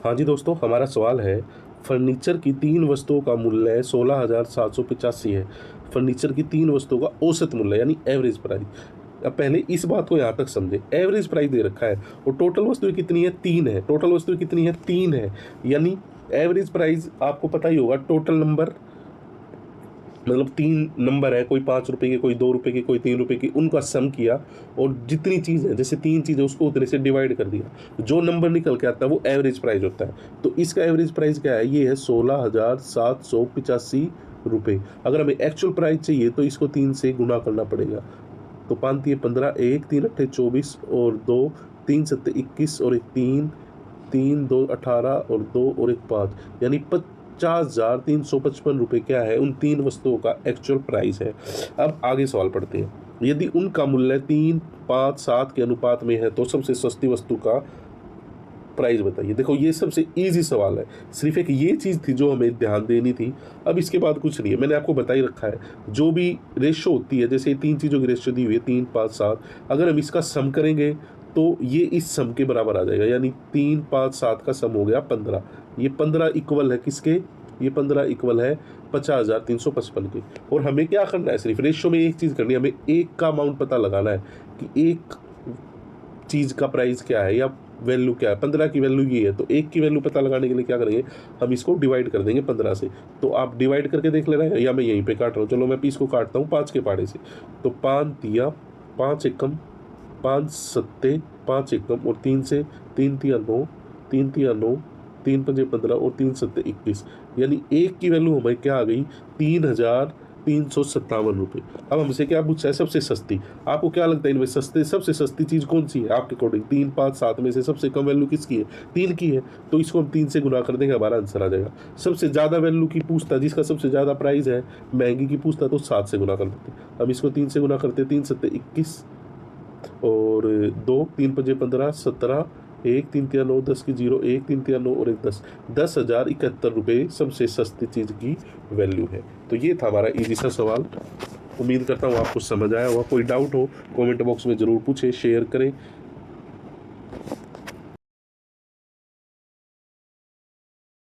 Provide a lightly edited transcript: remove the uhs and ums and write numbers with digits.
हाँ जी दोस्तों, हमारा सवाल है फर्नीचर की 3 वस्तुओं का मूल्य 16,785 है। फर्नीचर की 3 वस्तुओं का औसत मूल्य यानी एवरेज प्राइस। अब पहले इस बात को यहाँ तक समझें, एवरेज प्राइस दे रखा है और टोटल वस्तुएं कितनी है? 3 है। टोटल वस्तुएं कितनी है? 3 है। यानी एवरेज प्राइस आपको पता ही होगा, टोटल नंबर मतलब 3 नंबर है, कोई 5 रुपये के, कोई 2 रुपये के, कोई 3 रुपये की, उनका सम किया और जितनी चीज़ है, जैसे 3 चीज़ है उसको उतने से डिवाइड कर दिया, जो नंबर निकल के आता है वो एवरेज प्राइस होता है। तो इसका एवरेज प्राइस क्या है? ये है 16,785 रुपये। अगर हमें एक्चुअल प्राइस चाहिए तो इसको 3 से गुना करना पड़ेगा। तो 5 तिये 15, 1 3 अट्ठे 24 और 2 3 सत्ते 21 और 1 3 3 2 18 और 2 और 1 5, यानी 50,355 रुपये क्या है? उन 3 वस्तुओं का एक्चुअल प्राइस है। अब आगे सवाल पढ़ते हैं। यदि उनका मूल्य 3, 5, 7 के अनुपात में है तो सबसे सस्ती वस्तु का प्राइस बताइए। देखो, ये सबसे इजी सवाल है, सिर्फ एक ये चीज़ थी जो हमें ध्यान देनी थी। अब इसके बाद कुछ नहीं है, मैंने आपको बता ही रखा है। जो भी रेशो होती है, जैसे 3 चीज़ों की रेशो दी हुई है 3, 5, 7, अगर हम इसका सम करेंगे तो ये इस सम के बराबर आ जाएगा, यानी 3, 5, 7 का सम हो गया 15। ये 15 इक्वल है किसके? ये 15 इक्वल है 50,355 के। और हमें क्या करना है? सिर्फ रेशो में एक चीज़ करनी है, हमें एक का अमाउंट पता लगाना है कि एक चीज़ का प्राइस क्या है या वैल्यू क्या है। 15 की वैल्यू ये है, तो एक की वैल्यू पता लगाने के लिए क्या करेंगे? हम इसको डिवाइड कर देंगे 15 से। तो आप डिवाइड करके देख ले रहे हैं या मैं यहीं पे काट रहा हूँ? चलो मैं इसको काटता हूँ 5 के पहाड़े से। तो 5 तिया 5 एकम, 5 सत्ते 5 एकम और 3 से 3 तिया 9, 3 तिया 9, 3 पंजे 15 और 3 सत्ते 21, यानी एक की वैल्यू हमें क्या आ गई? 3,357 रुपये। अब हमसे क्या पूछा है? सबसे सस्ती। आपको क्या लगता है इनमें सबसे सस्ती चीज़ कौन सी है आपके अकॉर्डिंग? 3, 5, 7 में से सबसे कम वैल्यू किसकी है? 3 की है। तो इसको हम 3 से गुना कर देंगे, हमारा आंसर आ जाएगा। सबसे ज़्यादा वैल्यू की पूछता, जिसका सबसे ज़्यादा प्राइस है, महंगी की पूछता, तो 7 से गुना कर देते। अब इसको 3 से गुना करते, 3 सत्ते 21 और 2, 3 पंजे 15, 17, 1 3 तिया 9, 10 की 0, 1 3 तिया 9 और 1 10, 10,071 रुपये सबसे सस्ती चीज़ की वैल्यू है। तो ये था हमारा इजी सा सवाल। उम्मीद करता हूँ आपको समझ आया होगा। कोई डाउट हो कमेंट बॉक्स में ज़रूर पूछें, शेयर करें।